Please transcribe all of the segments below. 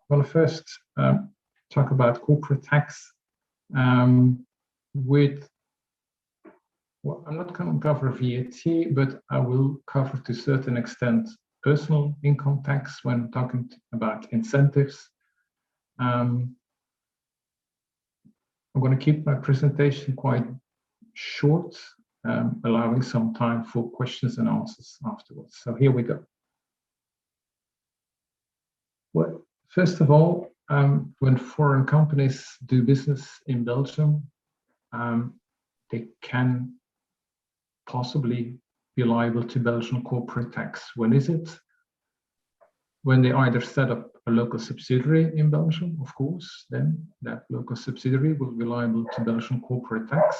Well, first talk about corporate tax with, well, I'm not going to cover VAT, but I will cover to a certain extent personal income tax when talking about incentives. I'm going to keep my presentation quite short, allowing some time for questions and answers afterwards. So here we go. Well, first of all, when foreign companies do business in Belgium, they can possibly be liable to Belgian corporate tax. When is it? When they either set up a local subsidiary in Belgium, of course, then that local subsidiary will be liable to Belgian corporate tax.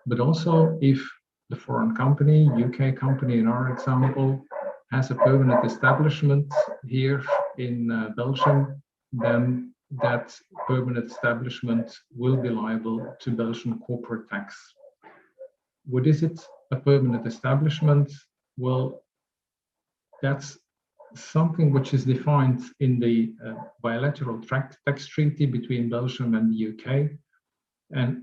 But also if the foreign company, UK company in our example, has a permanent establishment here in Belgium, then that permanent establishment will be liable to Belgian corporate tax. What is it, a permanent establishment? Well, that's something which is defined in the bilateral tax treaty between Belgium and the UK. And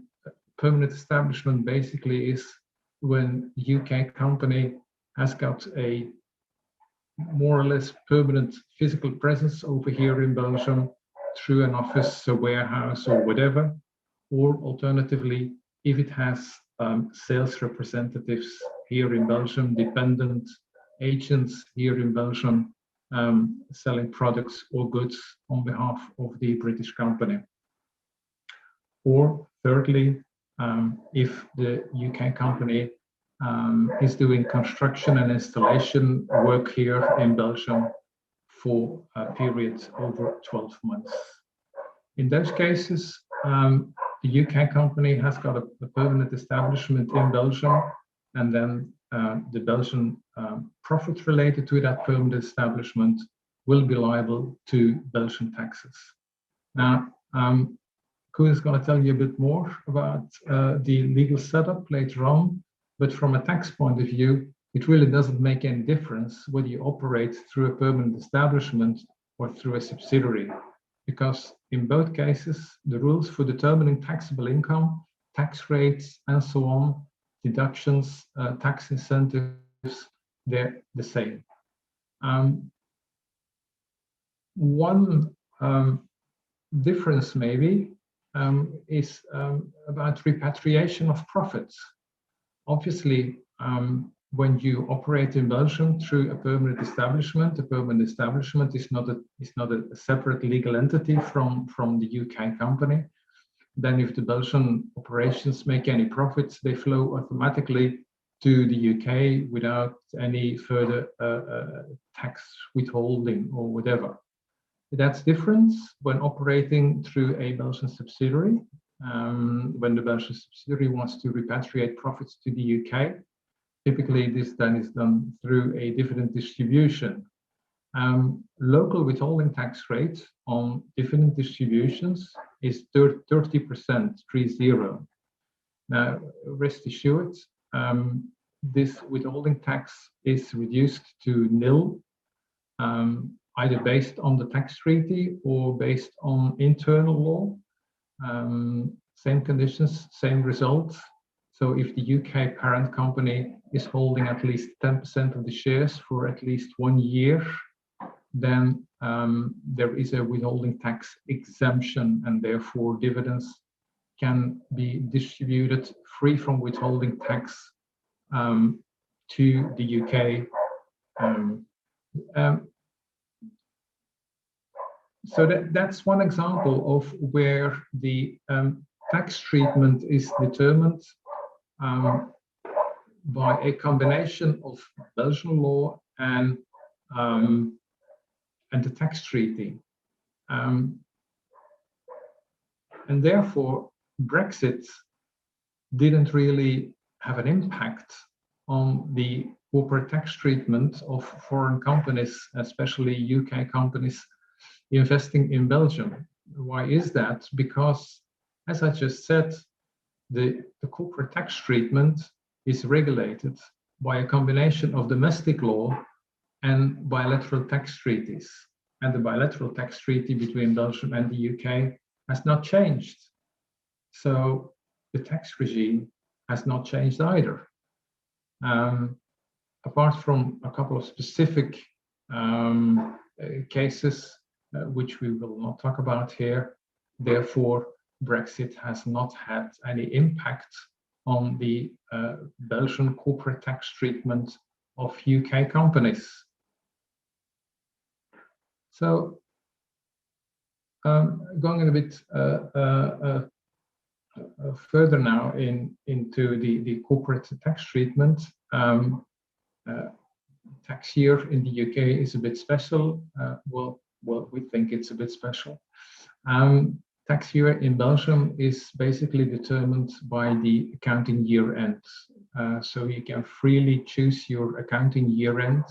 permanent establishment basically is when the UK company has got a more or less permanent physical presence over here in Belgium through an office, a warehouse or whatever, or alternatively, if it has sales representatives here in Belgium, dependent agents here in Belgium, selling products or goods on behalf of the British company. Or thirdly, if the UK company is doing construction and installation work here in Belgium for a period over 12 months. In those cases, the UK company has got a permanent establishment in Belgium, and then the Belgian profit related to that permanent establishment will be liable to Belgian taxes. Now, Koen is going to tell you a bit more about the legal setup later on, but from a tax point of view, it really doesn't make any difference whether you operate through a permanent establishment or through a subsidiary, because in both cases, the rules for determining taxable income, tax rates, and so on, deductions, tax incentives, they're the same. One difference maybe is about repatriation of profits. Obviously, when you operate in Belgium through a permanent establishment is not a separate legal entity from the UK company. Then if the Belgian operations make any profits, they flow automatically to the UK without any further tax withholding or whatever. That's different when operating through a Belgian subsidiary. When the Belgian subsidiary wants to repatriate profits to the UK, typically this then is done through a dividend distribution. Local withholding tax rate on dividend distributions is 30%, 30. Now, rest assured, this withholding tax is reduced to nil, either based on the tax treaty or based on internal law. Same conditions, same results. So if the UK parent company is holding at least 10% of the shares for at least 1 year, then there is a withholding tax exemption, and therefore dividends can be distributed free from withholding tax to the UK. So that's one example of where the tax treatment is determined by a combination of Belgian law and the tax treaty. And therefore, Brexit didn't really have an impact on the corporate tax treatment of foreign companies, especially UK companies investing in Belgium. Why is that? Because, as I just said, the corporate tax treatment is regulated by a combination of domestic law and bilateral tax treaties. And the bilateral tax treaty between Belgium and the UK has not changed. So the tax regime has not changed either. Apart from a couple of specific cases, which we will not talk about here, therefore, Brexit has not had any impact on the Belgian corporate tax treatment of UK companies. So, going a bit further now into the corporate tax treatment, tax year in the UK is a bit special. Well, we think it's a bit special. Tax year in Belgium is basically determined by the accounting year end. So you can freely choose your accounting year end,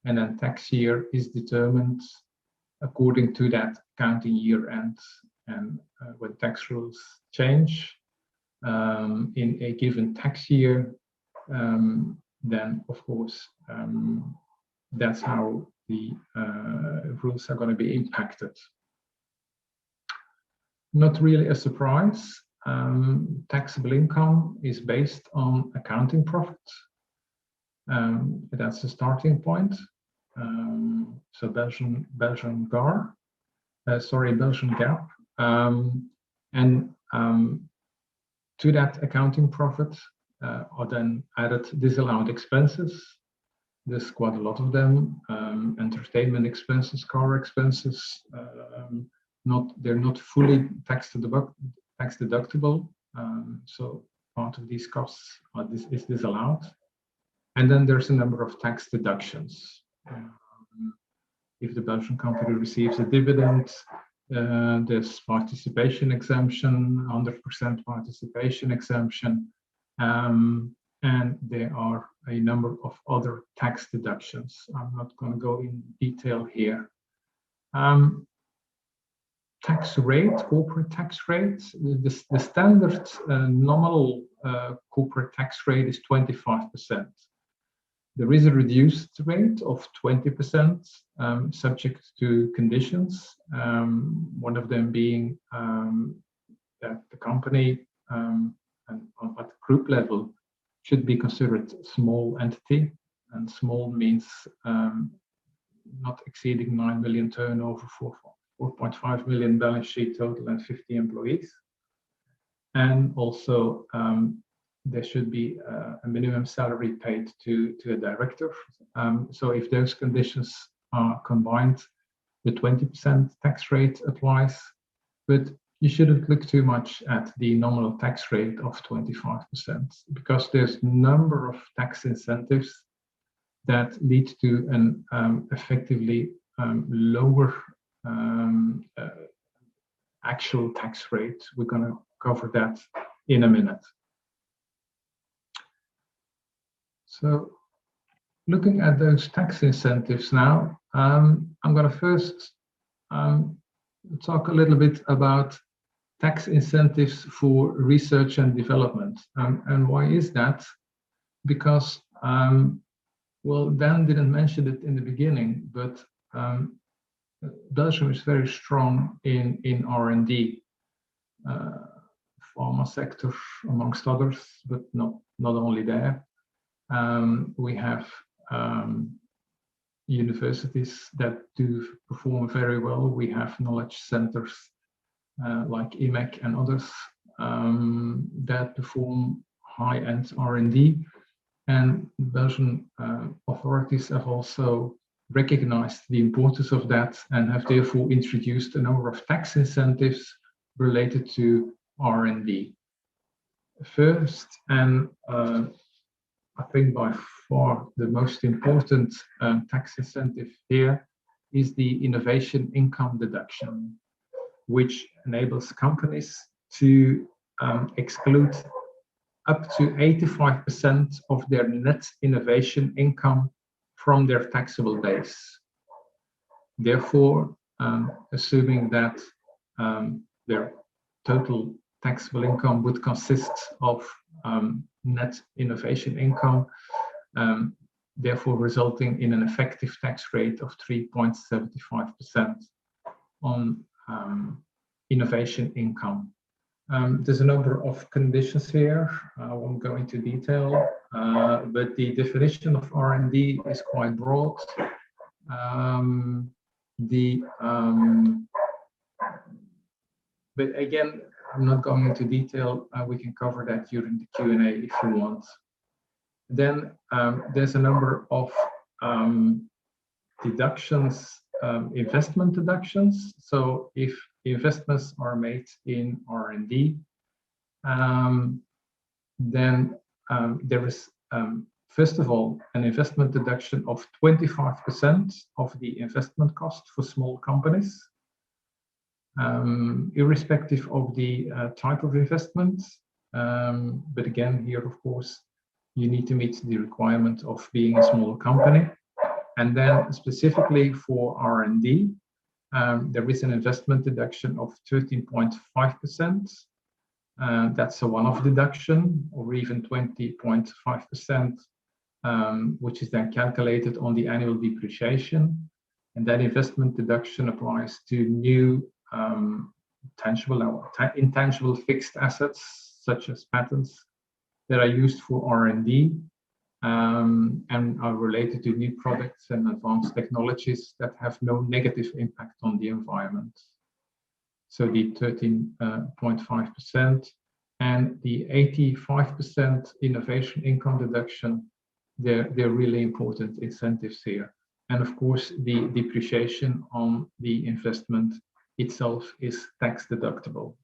and then tax year is determined according to that accounting year end. And when tax rules change in a given tax year, then of course that's how the rules are going to be impacted. Not really a surprise. Taxable income is based on accounting profit. That's the starting point. So Belgian GAAP, and to that accounting profit are then added disallowed expenses. There's quite a lot of them. Entertainment expenses, car expenses. They're not fully tax deductible. So part of these costs is disallowed. And then there's a number of tax deductions. If the Belgian company receives a dividend, there's participation exemption, 100% participation exemption, and there are a number of other tax deductions. I'm not going to go in detail here. Tax rate, corporate tax rate, the standard nominal corporate tax rate is 25%. There is a reduced rate of 20%, subject to conditions. One of them being that the company at the group level should be considered a small entity, and small means not exceeding 9 million turnover, 4.5 million balance sheet total, and 50 employees. And also there should be a minimum salary paid to a director. So if those conditions are combined, the 20% tax rate applies, but you shouldn't look too much at the nominal tax rate of 25%, because there's a number of tax incentives that lead to an effectively lower actual tax rate. We're going to cover that in a minute. So looking at those tax incentives now, I'm going to first talk a little bit about tax incentives for research and development. And why is that? Because, well, Dan didn't mention it in the beginning, but Belgium is very strong in R&D, pharma sector amongst others, but not only there. We have universities that do perform very well. We have knowledge centers like IMEC and others that perform high-end R&D. And Belgian authorities have also recognized the importance of that and have therefore introduced a number of tax incentives related to R&D. First, and I think by far the most important tax incentive here is the innovation income deduction, which enables companies to exclude up to 85% of their net innovation income from their taxable base. Therefore, assuming that their total taxable income would consist of net innovation income, therefore resulting in an effective tax rate of 3.75% on innovation income. There's a number of conditions here. I won't go into detail, but the definition of R&D is quite broad. But again, I'm not going into detail. We can cover that during the Q&A if you want. Then there's a number of deductions, investment deductions. So if investments are made in R&D, then there is, first of all, an investment deduction of 25% of the investment cost for small companies, irrespective of the type of investment. But again, here, of course, you need to meet the requirement of being a small company. And then specifically for R&D, there is an investment deduction of 13.5%. That's a one-off deduction, or even 20.5%, which is then calculated on the annual depreciation. And that investment deduction applies to new tangible or intangible fixed assets, such as patents, that are used for R&D and are related to new products and advanced technologies that have no negative impact on the environment. So the 13.5% and the 85% innovation income deduction, they're really important incentives here. And of course, the depreciation on the investment itself is tax deductible.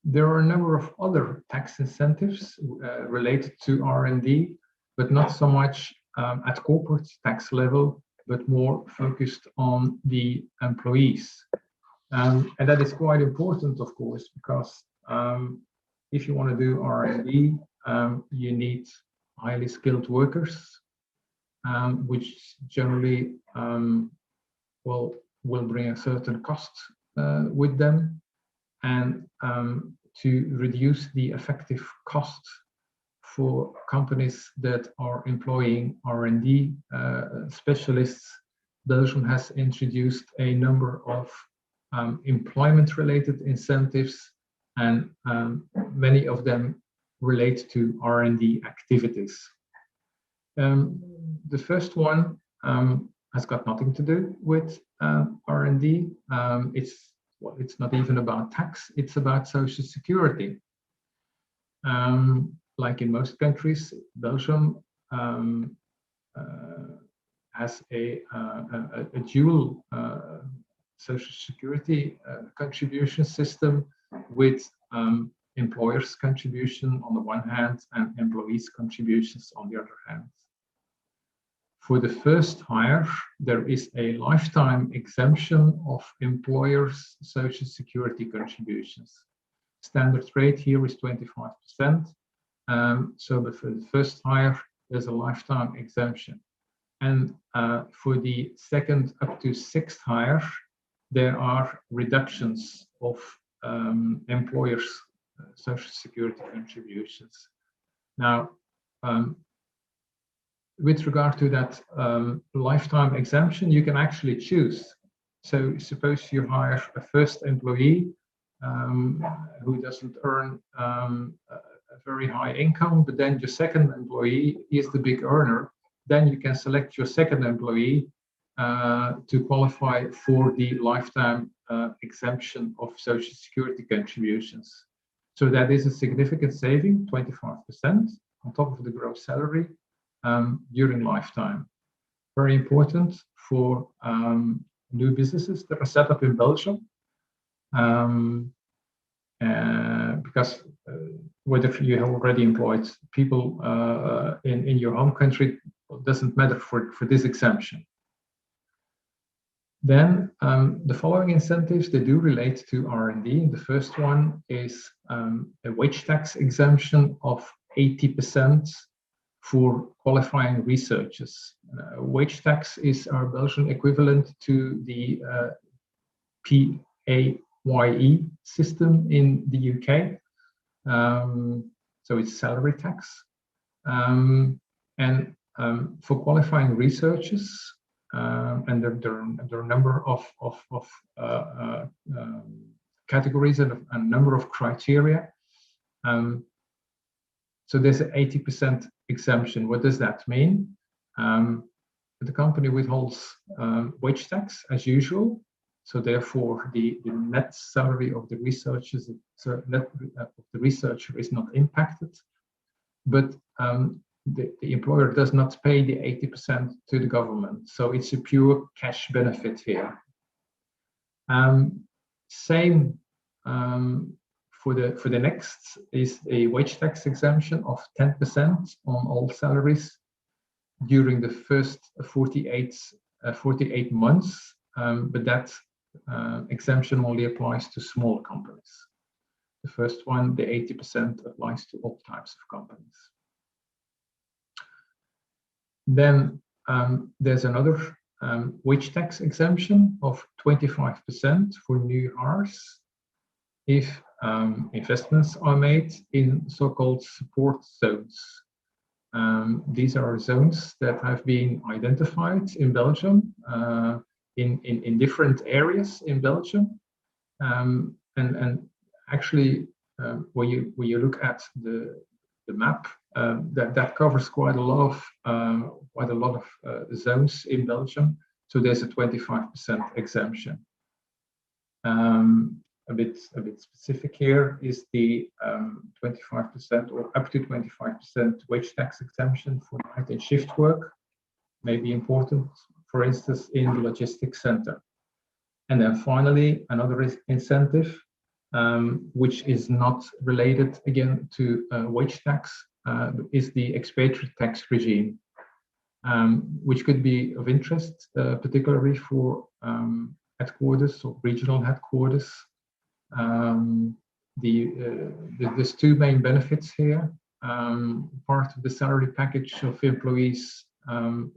There are a number of other tax incentives related to R&D, but not so much at corporate tax level, but more focused on the employees. And that is quite important, of course, because if you want to do R&D, you need highly skilled workers, which generally will bring a certain cost with them. And to reduce the effective cost for companies that are employing R&D specialists, Belgium has introduced a number of employment-related incentives, and many of them relate to R&D activities. The first one has got nothing to do with R&D. It's not even about tax, it's about social security. Like in most countries, Belgium has a dual social security contribution system with employers' contribution on the one hand and employees' contributions on the other hand. For the first hire, there is a lifetime exemption of employers' social security contributions. Standard rate here is 25%. So for the first hire, there's a lifetime exemption. And for the second up to sixth hire, there are reductions of employers' social security contributions. Now, with regard to that lifetime exemption, you can actually choose. So suppose you hire a first employee who doesn't earn a very high income, but then your second employee is the big earner. Then you can select your second employee to qualify for the lifetime exemption of social security contributions. So that is a significant saving, 25% on top of the gross salary during lifetime. Very important for new businesses that are set up in Belgium, because whether you have already employed people in your home country, doesn't matter for this exemption. Then the following incentives, they do relate to R&D. The first one is a wage tax exemption of 80% for qualifying researchers. Wage tax is our Belgian equivalent to the PAYE system in the UK. so it's salary tax. And for qualifying researchers, and there are a number of categories and a number of criteria. So there's an 80% exemption. What does that mean? The company withholds wage tax as usual. So therefore, the net salary of the researchers, the researcher is not impacted. But the employer does not pay the 80% to the government. So it's a pure cash benefit here. Same for the next is a wage tax exemption of 10% on all salaries during the first 48 months, but that exemption only applies to small companies. The first one, the 80%, applies to all types of companies. Then there's another wage tax exemption of 25% for new hires if investments are made in so-called support zones. These are zones that have been identified in Belgium, in different areas in Belgium, and actually, when you look at the map, that covers quite a lot of zones in Belgium. So there's a 25% exemption. A bit specific here is the 25% or up to 25% wage tax exemption for night and shift work, may be important, for instance, in the logistics center. And then finally, another incentive, which is not related again to wage tax, is the expatriate tax regime, which could be of interest, particularly for headquarters or regional headquarters. There's two main benefits here. Part of the salary package of employees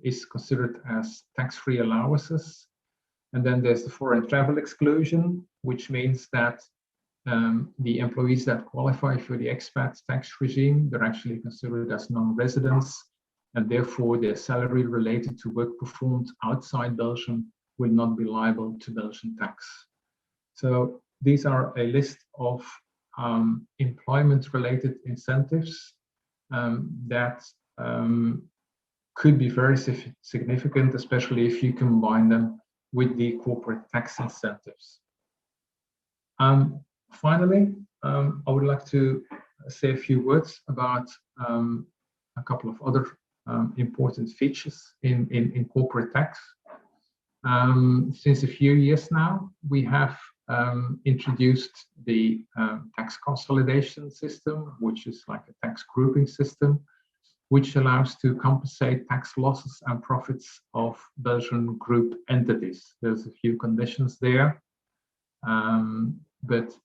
is considered as tax-free allowances. And then there's the foreign travel exclusion, which means that the employees that qualify for the expat tax regime, they're actually considered as non-residents, and therefore their salary related to work performed outside Belgium will not be liable to Belgian tax. So these are a list of employment-related incentives that could be very significant, especially if you combine them with the corporate tax incentives. Finally, I would like to say a few words about a couple of other important features in corporate tax. Since a few years now, we have introduced the tax consolidation system, which is like a tax grouping system, which allows to compensate tax losses and profits of Belgian group entities. There's a few conditions there, but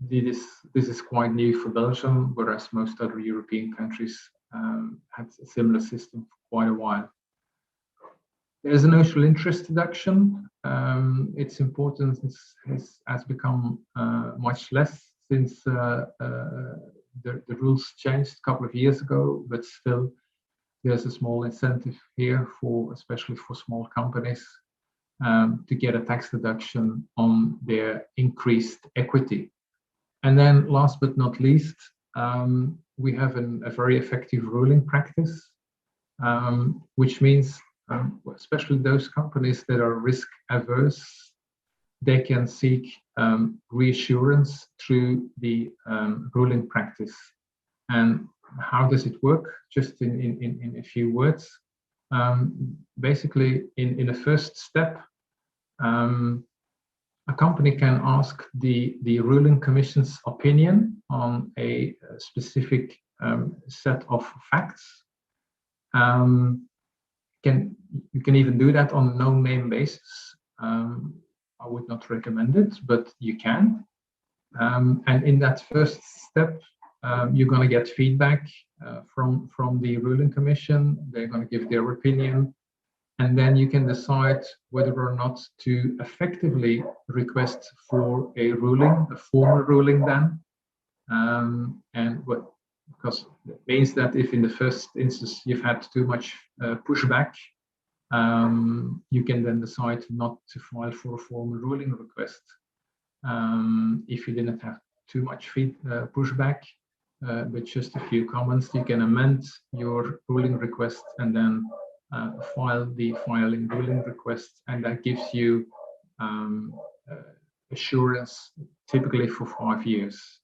this is quite new for Belgium, whereas most other European countries had a similar system for quite a while. There's a notional interest deduction. Its importance has become much less since the rules changed a couple of years ago, but still there's a small incentive here especially for small companies to get a tax deduction on their increased equity. And then last but not least, we have a very effective ruling practice, which means especially those companies that are risk averse, they can seek reassurance through the ruling practice. And how does it work? Just in a few words. Basically, in the first step, a company can ask the ruling commission's opinion on a specific set of facts. You can even do that on a no-name basis. I would not recommend it, but you can. And in that first step, you're going to get feedback from the ruling commission. They're going to give their opinion, and then you can decide whether or not to effectively request for a ruling, a formal ruling then. And because it means that if in the first instance you've had too much pushback, you can then decide not to file for a formal ruling request. If you didn't have too much pushback, with just a few comments, you can amend your ruling request and then file the filing ruling request, and that gives you assurance typically for 5 years.